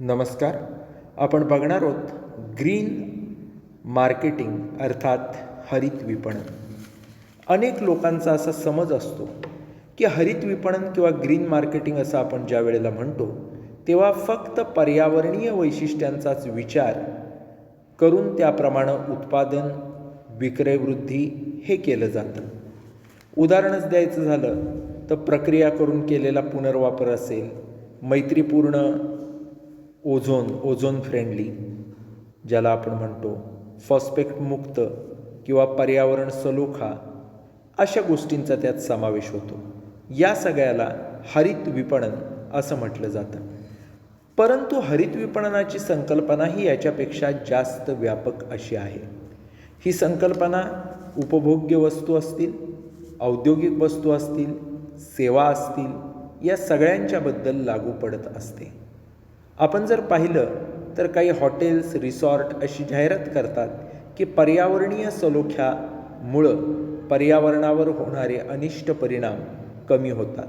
नमस्कार. आपण बघणार आहोत ग्रीन मार्केटिंग अर्थात हरित विपणन. अनेक लोकांचा असा समज असतो की हरित विपणन किंवा ग्रीन मार्केटिंग असं आपण ज्या वेळेला म्हणतो तेव्हा फक्त पर्यावरणीय वैशिष्ट्यांचाच विचार करून त्याप्रमाणे उत्पादन, विक्रयवृद्धी हे केलं जातं. उदाहरणच द्यायचं झालं तर प्रक्रिया करून केलेला पुनर्वापर असेल, मैत्रीपूर्ण ओझोन फ्रेंडली ज्याला आपण म्हणतो, फॉस्फेट मुक्त किंवा पर्यावरण सलोखा, अशा गोष्टींचा त्यात समावेश होतो. या सगळ्याला हरित विपणन असं म्हटलं जातं. परंतु हरित विपणनाची संकल्पना ही याच्यापेक्षा जास्त व्यापक अशी आहे. ही संकल्पना उपभोग्य वस्तू असतील, औद्योगिक वस्तू असतील, सेवा असतील, या सगळ्यांच्याबद्दल लागू पडत असते. आपण जर पाहिलं तर काही हॉटेल्स, रिसॉर्ट अशी जाहिरात करतात की पर्यावरणीय सलोख्यामुळं पर्यावरणावर होणारे अनिष्ट परिणाम कमी होतात.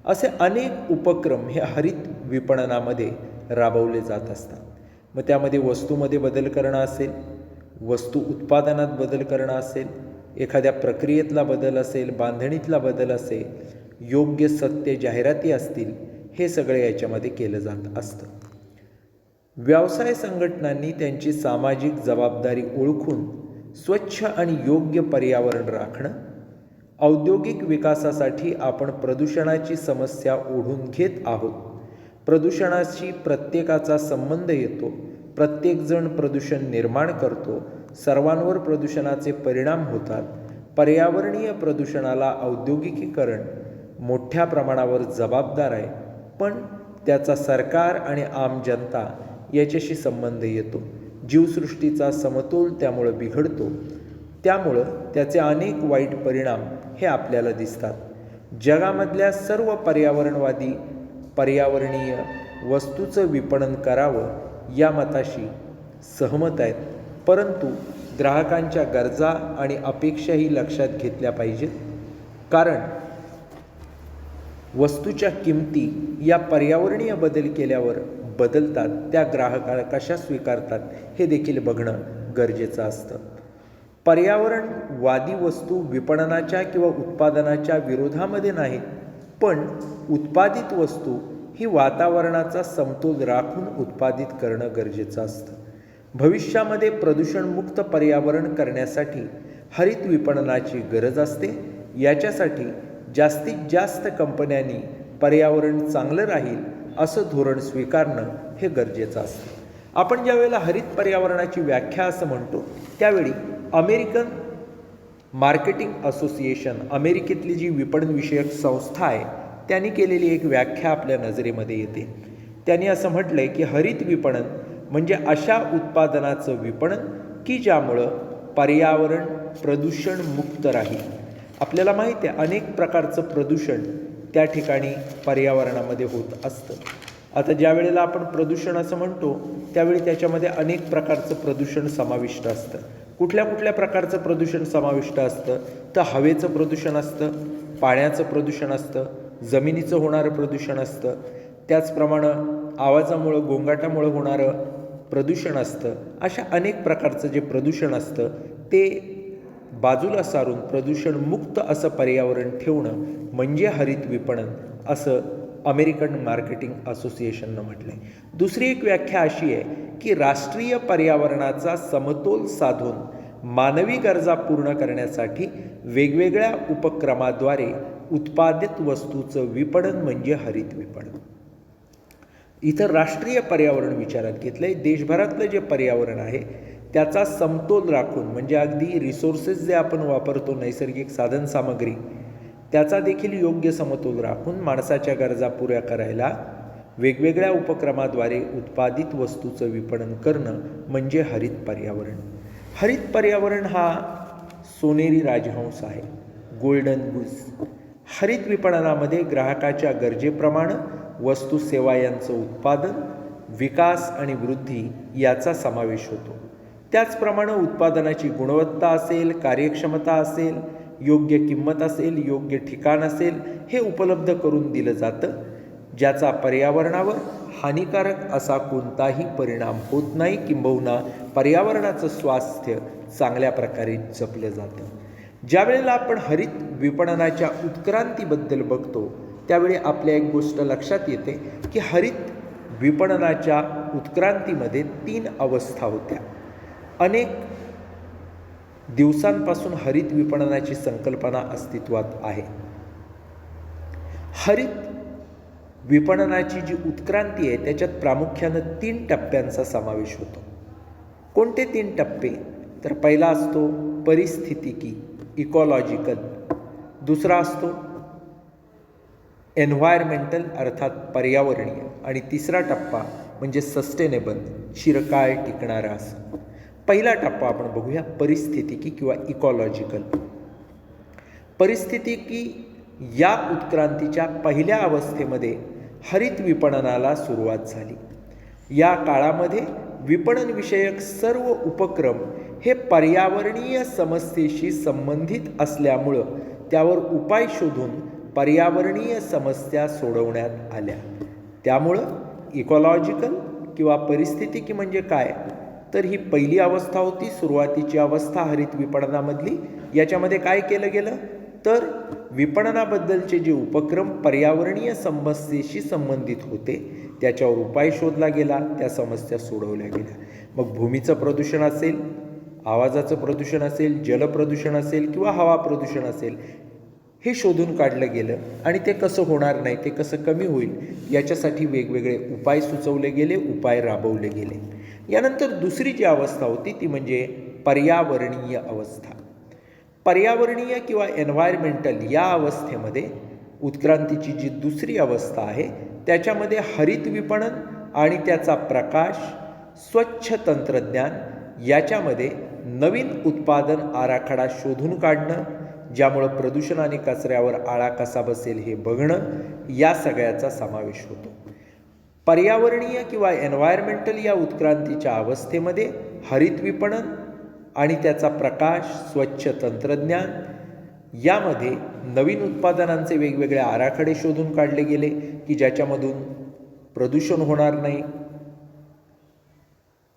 असे अनेक उपक्रम हे हरित विपणनामध्ये राबवले जात असतात. मग त्यामध्ये वस्तूमध्ये बदल करणं असेल, वस्तू उत्पादनात बदल करणं असेल, एखाद्या प्रक्रियेतला बदल असेल, बांधणीतला बदल असेल, योग्य सत्य जाहिराती असतील, हे सगळे याच्यामध्ये केलं जात असतं. व्यवसाय संघटनांनी त्यांची सामाजिक जबाबदारी ओळखून स्वच्छ आणि योग्य पर्यावरण राखणं, औद्योगिक विकासासाठी आपण प्रदूषणाची समस्या ओढून घेत आहोत. प्रदूषणाशी प्रत्येकाचा संबंध येतो, प्रत्येकजण प्रदूषण निर्माण करतो, सर्वांवर प्रदूषणाचे परिणाम होतात. पर्यावरणीय प्रदूषणाला औद्योगिकीकरण मोठ्या प्रमाणावर जबाबदार आहे, पण त्याचा सरकार आणि आम जनता याच्याशी संबंध येतो. जीवसृष्टीचा समतोल त्यामुळं बिघडतो. त्यामुळं त्याचे अनेक वाईट परिणाम हे आपल्याला दिसतात. जगामधल्या सर्व पर्यावरणीय वस्तूचं विपणन करावं या मताशी सहमत आहेत, परंतु ग्राहकांच्या गरजा आणि अपेक्षाही लक्षात घेतल्या पाहिजेत. कारण वस्तूच्या किमती या पर्यावरणीय बदल केल्यावर बदलतात, त्या ग्राहकाला कशा स्वीकारतात हे देखील बघणं गरजेचं असतं. पर्यावरणवादी वस्तू विपणनाच्या किंवा उत्पादनाच्या विरोधामध्ये नाहीत, पण उत्पादित वस्तू ही वातावरणाचा समतोल राखून उत्पादित करणं गरजेचं असतं. भविष्यामध्ये प्रदूषणमुक्त पर्यावरण करण्यासाठी हरित विपणनाची गरज असते. याच्यासाठी जास्तीत जास्त कंपन्यांनी पर्यावरण चांगलं राहील असं धोरण स्वीकारणं हे गरजेचं असतं. आपण ज्यावेळेला हरित पर्यावरणाची व्याख्या असं म्हणतो त्यावेळी अमेरिकन मार्केटिंग असोसिएशन, अमेरिकेतली जी विपणन विषयक संस्था आहे, त्यांनी केलेली एक व्याख्या आपल्या नजरेमध्ये येते. त्यांनी असं म्हटलंय की हरित विपणन म्हणजे अशा उत्पादनाचं विपणन की ज्यामुळं पर्यावरण प्रदूषण मुक्त राहील. आपल्याला माहिती आहे अनेक प्रकारचं प्रदूषण त्या ठिकाणी पर्यावरणामध्ये होत असतं. आता ज्या वेळेला आपण प्रदूषण असं म्हणतो त्यावेळी त्याच्यामध्ये अनेक प्रकारचं प्रदूषण समाविष्ट असतं. कुठल्या प्रकारचं प्रदूषण समाविष्ट असतं तर हवेचं प्रदूषण असतं, पाण्याचं प्रदूषण असतं, जमिनीचं होणारं प्रदूषण असतं, त्याचप्रमाणे आवाजामुळं, गोंगाटामुळं होणारं प्रदूषण असतं. अशा अनेक प्रकारचं जे प्रदूषण असतं ते बाजूला सारून प्रदूषणमुक्त असं पर्यावरण ठेवणं म्हणजे हरित विपणन असं अमेरिकन मार्केटिंग असोसिएशननं म्हटलं आहे. दुसरी एक व्याख्या अशी आहे की राष्ट्रीय पर्यावरणाचा समतोल साधून मानवी गरजा पूर्ण करण्यासाठी वेगवेगळ्या उपक्रमाद्वारे उत्पादित वस्तूचं विपणन म्हणजे हरित विपणन. इथं राष्ट्रीय पर्यावरण विचारात घेतलं आहे. देशभरातलं जे पर्यावरण आहे त्याचा समतोल राखून, म्हणजे अगदी रिसोर्सेस जे आपण वापरतो, नैसर्गिक साधनसामग्री, त्याचा देखील योग्य समतोल राखून माणसाच्या गरजा पुऱ्या करायला वेगवेगळ्या उपक्रमाद्वारे उत्पादित वस्तूचं विपणन करणं म्हणजे हरित पर्यावरण. हरित पर्यावरण हा सोनेरी राजहंस आहे, गोल्डन गुज. हरित विपणनामध्ये ग्राहकाच्या गरजेप्रमाणे वस्तू, सेवा यांचं उत्पादन, विकास आणि वृद्धी याचा समावेश होतो. त्याचप्रमाणे उत्पादनाची गुणवत्ता असेल, कार्यक्षमता असेल, योग्य किंमत असेल, योग्य ठिकाण असेल, हे उपलब्ध करून दिलं जातं. ज्याचा पर्यावरणावर हानिकारक असा कोणताही परिणाम होत नाही, किंबहुना पर्यावरणाचं स्वास्थ्य चांगल्या प्रकारे जपलं जातं. ज्या वेळेला आपण हरित विपणनाच्या उत्क्रांतीबद्दल बघतो त्यावेळी आपल्या एक गोष्ट लक्षात येते की हरित विपणनाच्या उत्क्रांतीमध्ये 3 अवस्था होत्या. अनेक दिवसांपासून हरित विपणनाची संकल्पना अस्तित्वात आहे. हरित विपणनाची जी उत्क्रांती आहे त्याच्यात प्रामुख्यानं 3 टप्प्यांचा समावेश होतो. कोणते 3 टप्पे? तर पहिला असतो परिस्थितिकी, इकॉलॉजिकल. दुसरा असतो एन्व्हायरमेंटल अर्थात पर्यावरणीय. आणि तिसरा टप्पा म्हणजे सस्टेनेबल, चिरकाळ टिकणारा असं. पहिला टप्पा आपण बघूया, परिस्थितिकी किंवा इकॉलॉजिकल. परिस्थितिकी या उत्क्रांतीच्या पहिल्या अवस्थेमध्ये हरित विपणनाला सुरुवात झाली. या काळामध्ये विपणनविषयक सर्व उपक्रम हे पर्यावरणीय समस्येशी संबंधित असल्यामुळं त्यावर उपाय शोधून पर्यावरणीय समस्या सोडवण्यात आल्या. त्यामुळं इकॉलॉजिकल किंवा परिस्थितिकी म्हणजे काय? तर ही पहिली अवस्था होती, सुरुवातीची अवस्था हरित विपणनामधली. याच्यामध्ये काय केलं गेलं तर विपणनाबद्दलचे जे उपक्रम पर्यावरणीय समस्येशी संबंधित होते त्याच्यावर उपाय शोधला गेला, त्या समस्या सोडवल्या गेल्या. मग भूमीचं प्रदूषण असेल, आवाजाचं प्रदूषण असेल, जलप्रदूषण असेल किंवा हवा प्रदूषण असेल, हे शोधून काढलं गेलं आणि ते कसं होणार नाही, ते कसं कमी होईल याच्यासाठी वेगवेगळे उपाय सुचवले गेले, उपाय राबवले गेले. यानंतर दुसरी जी अवस्था होती ती म्हणजे पर्यावरणीय अवस्था. पर्यावरणीय किंवा एन्व्हायरमेंटल या अवस्थेमध्ये उत्क्रांतीची जी दुसरी अवस्था आहे त्याच्यामध्ये हरित विपणन आणि त्याचा प्रकाश, स्वच्छ तंत्रज्ञान याच्यामध्ये नवीन उत्पादन आराखडा शोधून काढणं, ज्यामुळं प्रदूषण आणि कचऱ्यावर आळा कसा बसेल हे बघणं, या सगळ्याचा समावेश होतो. पर्यावरणीय किंवा एन्व्हायरमेंटल या उत्क्रांतीच्या अवस्थेमध्ये हरित विपणन आणि त्याचा प्रकाश, स्वच्छ तंत्रज्ञान यामध्ये नवीन उत्पादनांचे वेगवेगळे आराखडे शोधून काढले गेले की ज्याच्यामधून प्रदूषण होणार नाही,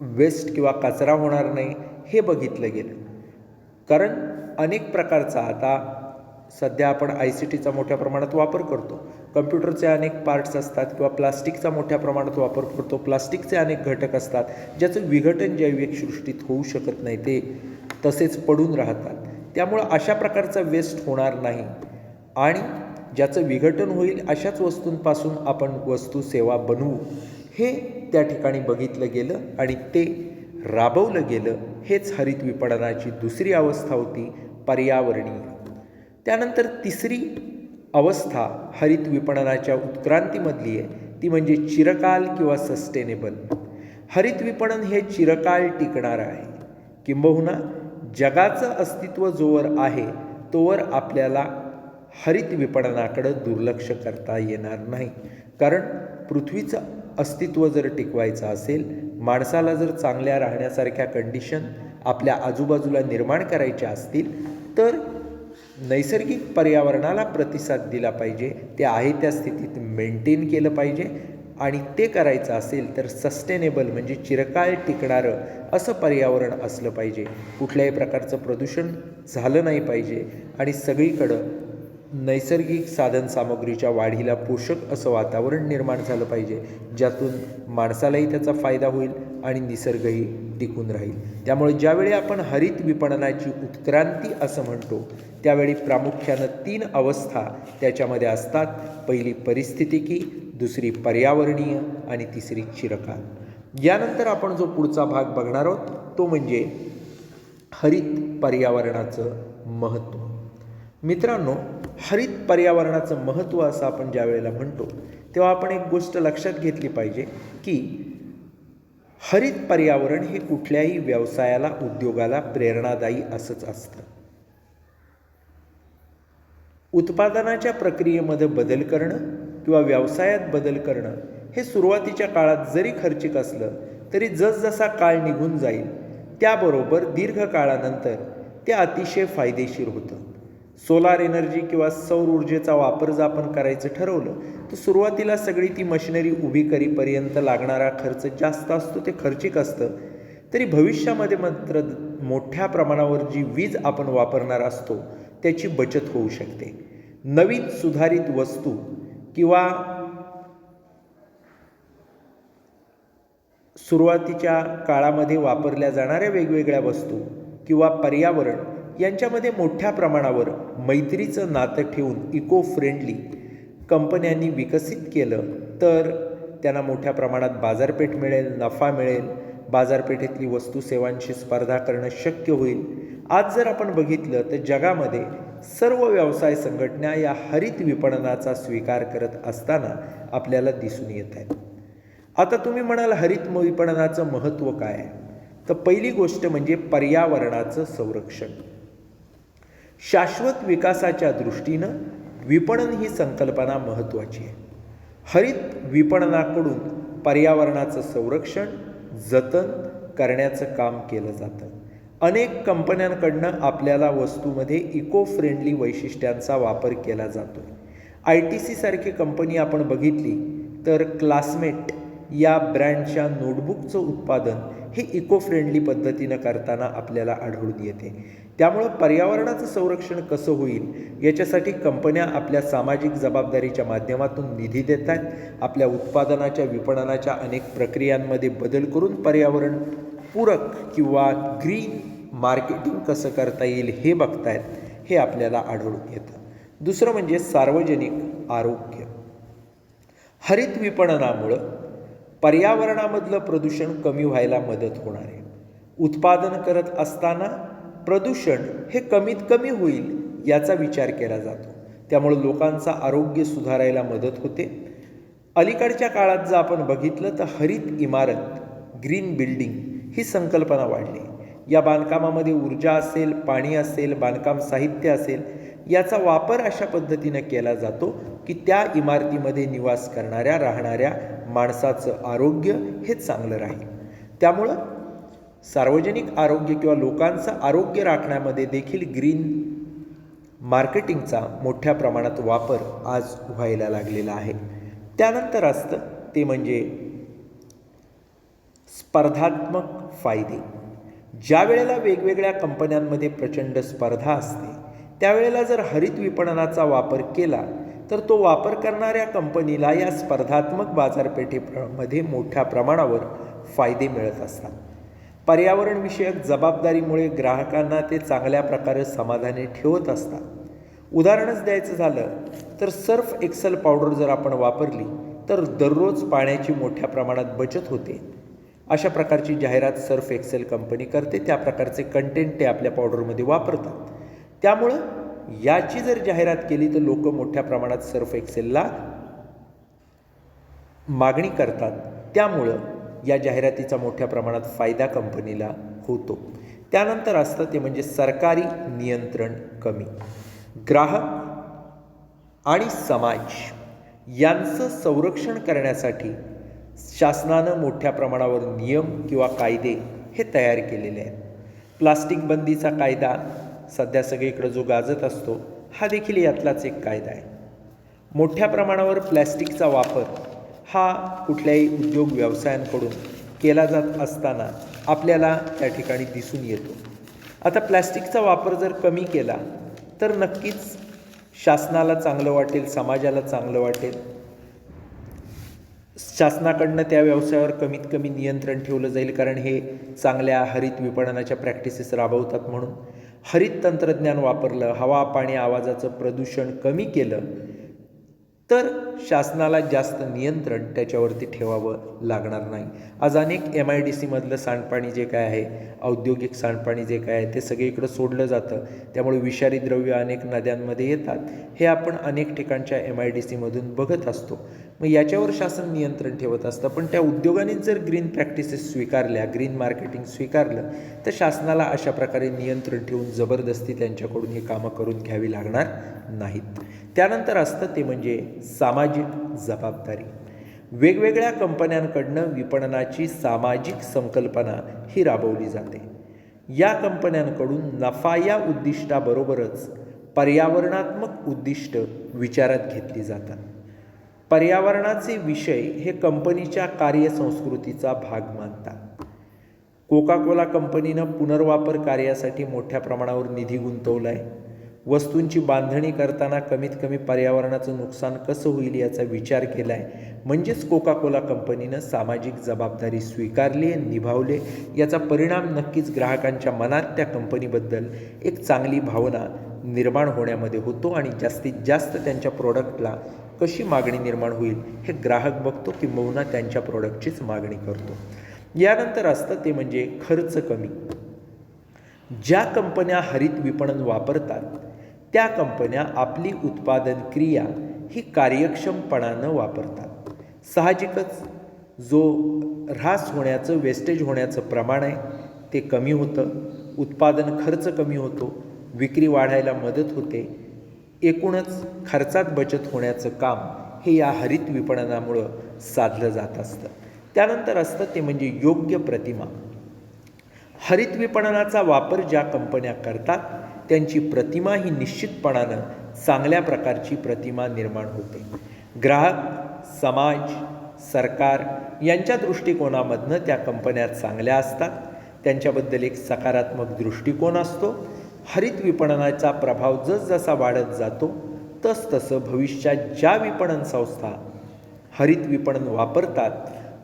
वेस्ट किंवा कचरा होणार नाही हे बघितलं गेलं. कारण अनेक प्रकारचा आता सध्या आपण ICTचा मोठ्या प्रमाणात वापर करतो, कम्प्युटरचे अनेक पार्ट्स असतात किंवा प्लास्टिकचा मोठ्या प्रमाणात वापर करतो, प्लास्टिकचे अनेक घटक असतात ज्याचं विघटन जैविक सृष्टीत होऊ शकत नाही, ते तसेच पडून राहतात. त्यामुळं अशा प्रकारचा वेस्ट होणार नाही आणि ज्याचं विघटन होईल अशाच वस्तूंपासून आपण वस्तू सेवा बनवू हे त्या ठिकाणी बघितलं गेलं आणि ते राबवलं गेलं. हेच हरित विपणनाची दुसरी अवस्था होती, पर्यावरणीय. त्यानंतर तिसरी अवस्था हरित विपणनाच्या उत्क्रांतीमधली आहे ती म्हणजे चिरकाल किंवा सस्टेनेबल. हरित विपणन हे चिरकाळ टिकणारं आहे, किंबहुना जगाचं अस्तित्व जोवर आहे तोवर आपल्याला हरित विपणनाकडे दुर्लक्ष करता येणार नाही. कारण पृथ्वीचं अस्तित्व जर टिकवायचं असेल, माणसाला जर चांगल्या राहण्यासारख्या कंडिशन आपल्या आजूबाजूला निर्माण करायच्या असतील तर नैसर्गिक पर्यावरणाला प्रतिसाद दिला पाहिजे, ते आहे त्या स्थितीत मेंटेन केलं पाहिजे. आणि ते करायचं असेल तर सस्टेनेबल म्हणजे चिरकाळ टिकणारं असं पर्यावरण असलं पाहिजे. कुठल्याही प्रकारचं प्रदूषण झालं नाही पाहिजे आणि सगळीकडं नैसर्गिक साधनसामुग्रीच्या वाढीला पोषक असं वातावरण निर्माण झालं पाहिजे, ज्यातून माणसालाही त्याचा फायदा होईल आणि निसर्गही टिकून राहील. त्यामुळे ज्यावेळी आपण हरित विपणनाची उत्क्रांती असं म्हणतो त्यावेळी प्रामुख्यानं 3 अवस्था त्याच्यामध्ये असतात. पहिली परिस्थितिकी, दुसरी पर्यावरणीय आणि तिसरी चिरकाल. यानंतर आपण जो पुढचा भाग बघणार आहोत तो म्हणजे हरित पर्यावरणाचं महत्त्व. मित्रांनो, हरित पर्यावरणाचं महत्त्व असं आपण ज्या वेळेला म्हणतो तेव्हा आपण एक गोष्ट लक्षात घेतली पाहिजे की हरित पर्यावरण हे कुठल्याही व्यवसायाला, उद्योगाला प्रेरणादायी असंच असतं. उत्पादनाच्या प्रक्रियेमध्ये बदल करणं किंवा व्यवसायात बदल करणं हे सुरुवातीच्या काळात जरी खर्चिक असलं तरी जसजसा काळ निघून जाईल त्याबरोबर दीर्घकाळानंतर ते अतिशय फायदेशीर होतं. सोलार एनर्जी किंवा सौर ऊर्जेचा वापर जर आपण करायचं ठरवलं तर सुरुवातीला सगळी ती मशिनरी उभी करीपर्यंत लागणारा खर्च जास्त असतो, ते खर्चिक असतं. तरी भविष्यामध्ये मात्र मोठ्या प्रमाणावर जी वीज आपण वापरणार असतो त्याची बचत होऊ शकते. नवीन सुधारित वस्तू किंवा सुरुवातीच्या काळामध्ये वापरल्या जाणाऱ्या वेगवेगळ्या वस्तू किंवा पर्यावरण यांच्यामध्ये मोठ्या प्रमाणावर मैत्रीचं नातं ठेवून इको फ्रेंडली कंपन्यांनी विकसित केलं तर त्यांना मोठ्या प्रमाणात बाजारपेठ मिळेल, नफा मिळेल, बाजारपेठेतली वस्तू सेवांशी स्पर्धा करणं शक्य होईल. आज जर आपण बघितलं तर जगामध्ये सर्व व्यवसाय संघटना या हरित विपणनाचा स्वीकार करत असताना आपल्याला दिसून येत आहेत. आता तुम्ही म्हणाल हरित विपणनाचं महत्त्व काय आहे? तर पहिली गोष्ट म्हणजे पर्यावरणाचं संरक्षण. शाश्वत विकासाच्या दृष्टीनं विपणन ही संकल्पना महत्त्वाची आहे. हरित विपणनाकडून पर्यावरणाचं संरक्षण, जतन करण्याचं काम केलं जातं. अनेक कंपन्यांकडनं आपल्याला वस्तूमध्ये इको फ्रेंडली वैशिष्ट्यांचा वापर केला जातो. ITC सारखी कंपनी आपण बघितली तर क्लासमेट या ब्रँडच्या नोटबुकचं उत्पादन हे इको फ्रेंडली पद्धतीनं करताना आपल्याला आढळून येते. त्यामुळं पर्यावरणाचं संरक्षण कसं होईल याच्यासाठी कंपन्या आपल्या सामाजिक जबाबदारीच्या माध्यमातून निधी देत आहेत. आपल्या उत्पादनाच्या विपणनाच्या अनेक प्रक्रियांमध्ये बदल करून पर्यावरण पूरक किंवा ग्रीन मार्केटिंग कसं करता येईल हे बघतायत, हे आपल्याला आढळून येतं. दुसरं म्हणजे सार्वजनिक आरोग्य. हरित विपणनामुळं पर्यावरणामधलं प्रदूषण कमी व्हायला मदत होणार आहे. उत्पादन करत असताना प्रदूषण हे कमीत कमी होईल याचा विचार केला जातो. त्यामुळे लोकांचं आरोग्य सुधारायला मदत होते. अलीकडच्या काळात जर आपण बघितलं तर हरित इमारत, ग्रीन बिल्डिंग ही संकल्पना वाढली. या बांधकामामध्ये ऊर्जा असेल, पाणी असेल, बांधकाम साहित्य असेल याचा वापर अशा पद्धतीनं केला जातो की त्या इमारतीमध्ये निवास करणाऱ्या राहणाऱ्या माणसाचं आरोग्य हे चांगलं राहील. त्यामुळं सार्वजनिक आरोग्य किंवा लोकांचं आरोग्य राखण्यामध्ये देखील ग्रीन मार्केटिंगचा मोठ्या प्रमाणात वापर आज व्हायला लागलेला आहे. त्यानंतर असतं ते म्हणजे स्पर्धात्मक फायदे. ज्या वेळेला वेगवेगळ्या कंपन्यांमध्ये प्रचंड स्पर्धा असते त्यावेळेला जर हरित विपणनाचा वापर केला तर तो वापर करणाऱ्या कंपनीला या स्पर्धात्मक बाजारपेठेमध्ये मोठ्या प्रमाणावर फायदे मिळत असतात. पर्यावरणविषयक जबाबदारीमुळे ग्राहकांना ते चांगल्या प्रकारे समाधानी ठेवत असतात. उदाहरणच द्यायचं झालं तर सर्फ एक्सेल पावडर जर आपण वापरली तर दररोज पाण्याची मोठ्या प्रमाणात बचत होते. अशा प्रकारची जाहिरात सर्फ एक्सेल कंपनी करते. त्या प्रकारचे कंटेंट ते आपल्या पावडरमध्ये वापरतात. त्यामुळं याची जर जाहिरात केली तर लोक मोठ्या प्रमाणात सर्फ एक्सेलला मागणी करतात. त्यामुळं या जाहिरातीचा मोठ्या प्रमाणात फायदा कंपनीला होतो. त्यानंतर असतं ते म्हणजे सरकारी नियंत्रण कमी. ग्राहक आणि समाज यांचं संरक्षण करण्यासाठी शासनानं मोठ्या प्रमाणावर नियम किंवा कायदे हे तयार केलेले आहेत. प्लास्टिक बंदीचा कायदा सध्या सगळीकडे जो गाजत असतो हा देखील यातलाच एक कायदा आहे. मोठ्या प्रमाणावर प्लॅस्टिकचा वापर हा कुठल्याही उद्योग व्यवसायांकडून केला जात असताना आपल्याला त्या ठिकाणी दिसून येतो. आता प्लॅस्टिकचा वापर जर कमी केला तर नक्कीच शासनाला चांगलं वाटेल, समाजाला चांगलं वाटेल. शासनाकडनं त्या व्यवसायावर कमीत कमी नियंत्रण ठेवलं जाईल, कारण हे चांगल्या हरित विपणनाच्या प्रॅक्टिसेस राबवतात. म्हणून हरित तंत्रज्ञान वापरलं, हवा पाणी आवाजाचं प्रदूषण कमी केलं तर शासनाला जास्त नियंत्रण त्याच्यावरती ठेवावं लागणार नाही. आज अनेक MIDCमधलं सांडपाणी जे काय आहे, औद्योगिक सांडपाणी जे काय आहे ते सगळीकडं सोडलं जातं. त्यामुळे विषारी द्रव्य अनेक नद्यांमध्ये येतात. हे आपण अनेक ठिकाणच्या MIDCमधून बघत असतो. मग याच्यावर शासन नियंत्रण ठेवत असतं. पण त्या उद्योगांनीच जर ग्रीन प्रॅक्टिसेस स्वीकारल्या, ग्रीन मार्केटिंग स्वीकारलं तर शासनाला अशा प्रकारे नियंत्रण ठेवून जबरदस्ती त्यांच्याकडून ही कामं करून घ्यावी लागणार नाहीत. त्यानंतर असतं ते म्हणजे सामाजिक जबाबदारी. वेगवेगळ्या कंपन्यांकडनं विपणनाची सामाजिक संकल्पना ही राबवली जाते. या कंपन्यांकडून नफा या उद्दिष्टाबरोबरच पर्यावरणात्मक उद्दिष्ट विचारात घेतली जातात. पर्यावरणाचे विषय हे कंपनीच्या कार्यसंस्कृतीचा भाग मानतात. कोका कोला कंपनीनं पुनर्वापर कार्यासाठी मोठ्या प्रमाणावर निधी गुंतवला आहे. वस्तूंची बांधणी करताना कमीत कमी पर्यावरणाचं नुकसान कसं होईल याचा विचार केला आहे. म्हणजेच कोका कोला कंपनीनं सामाजिक जबाबदारी स्वीकारली आहे, निभावले. याचा परिणाम नक्कीच ग्राहकांच्या मनात त्या कंपनीबद्दल एक चांगली भावना निर्माण होण्यामध्ये होतो आणि जास्तीत जास्त त्यांच्या प्रोडक्टला कशी मागणी निर्माण होईल हे ग्राहक बघतो, किंबहुना त्यांच्या प्रोडक्टचीच मागणी करतो. यानंतर असतं ते म्हणजे खर्च कमी. ज्या कंपन्या हरित विपणन वापरतात त्या कंपन्या आपली उत्पादन क्रिया ही कार्यक्षमपणानं वापरतात. साहजिकच जो ऱ्हास होण्याचं, वेस्टेज होण्याचं प्रमाण आहे ते कमी होतं, उत्पादन खर्च कमी होतो, विक्री वाढायला मदत होते. एकूणच खर्चात बचत होण्याचं काम हे या हरित विपणनामुळं साधलं जात असतं. त्यानंतर असतं ते म्हणजे योग्य प्रतिमा. हरित विपणनाचा वापर ज्या कंपन्या करतात त्यांची प्रतिमा ही निश्चितपणानं चांगल्या प्रकारची प्रतिमा निर्माण होते. ग्राहक, समाज, सरकार यांच्या दृष्टिकोनामधनं त्या कंपन्या चांगल्या असतात. त्यांच्याबद्दल एक सकारात्मक दृष्टिकोन असतो. हरित विपणनाचा प्रभाव जसजसा वाढत जातो तसतसं भविष्यात ज्या विपणन संस्था हरित विपणन वापरतात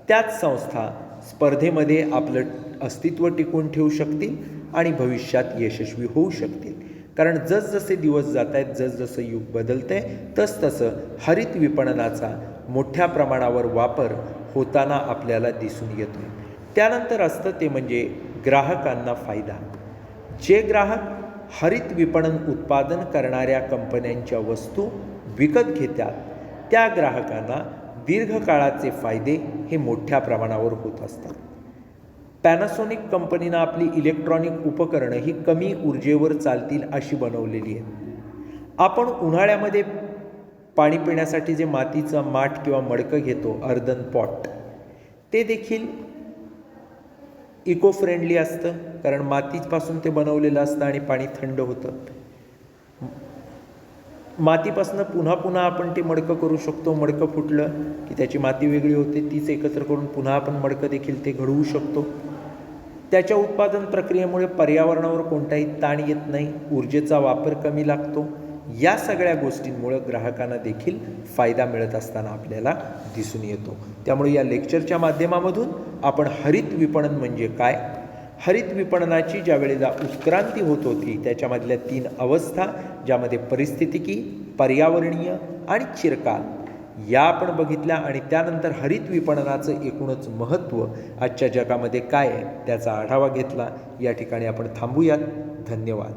त्याच संस्था स्पर्धेमध्ये आपलं अस्तित्व टिकवून ठेवू शकतील आणि भविष्यात यशस्वी होऊ शकतील. कारण जसजसे दिवस जात आहेत, जसजसं युग बदलतं आहे, तसतसं हरित विपणनाचा मोठ्या प्रमाणावर वापर होताना आपल्याला दिसून येतो. त्यानंतर असतं ते म्हणजे ग्राहकांना फायदा. जे ग्राहक हरित विपणन उत्पादन करणाऱ्या कंपन्यांच्या वस्तू विकत घेतात त्या ग्राहकांना दीर्घकाळाचे फायदे हे मोठ्या प्रमाणावर होत असतात. पॅनासोनिक कंपनीनं आपली इलेक्ट्रॉनिक उपकरणं ही कमी ऊर्जेवर चालतील अशी बनवलेली आहेत. आपण उन्हाळ्यामध्ये पाणी पिण्यासाठी जे मातीचं माठ किंवा मडकं घेतो, अर्दन पॉट, ते देखील इको फ्रेंडली असतं, कारण मातीपासून ते बनवलेलं असतं आणि पाणी थंड होतं. मातीपासून पुन्हा पुन्हा आपण ते मडकं करू शकतो. मडकं फुटलं की त्याची माती वेगळी होते, तीच एकत्र करून पुन्हा आपण मडकं देखील ते घडवू शकतो. त्याच्या उत्पादन प्रक्रियेमुळे पर्यावरणावर कोणताही ताण येत नाही, ऊर्जेचा वापर कमी लागतो. या सगळ्या गोष्टींमुळे ग्राहकांना देखील फायदा मिळत असताना आपल्याला दिसून येतो. त्यामुळे या लेक्चरच्या माध्यमामधून आपण हरित विपणन म्हणजे काय, हरित विपणनाची ज्या वेळेला उत्क्रांती होत होती त्याच्यामधल्या 3 अवस्था, ज्यामध्ये परिस्थितिकी, पर्यावरणीय आणि चिरकाल, या आपण बघितल्या. आणि त्यानंतर हरित विपणनाचं एकूणच महत्त्व आजच्या जगामध्ये काय आहे त्याचा आढावा घेतला. या ठिकाणी आपण थांबूयात. धन्यवाद.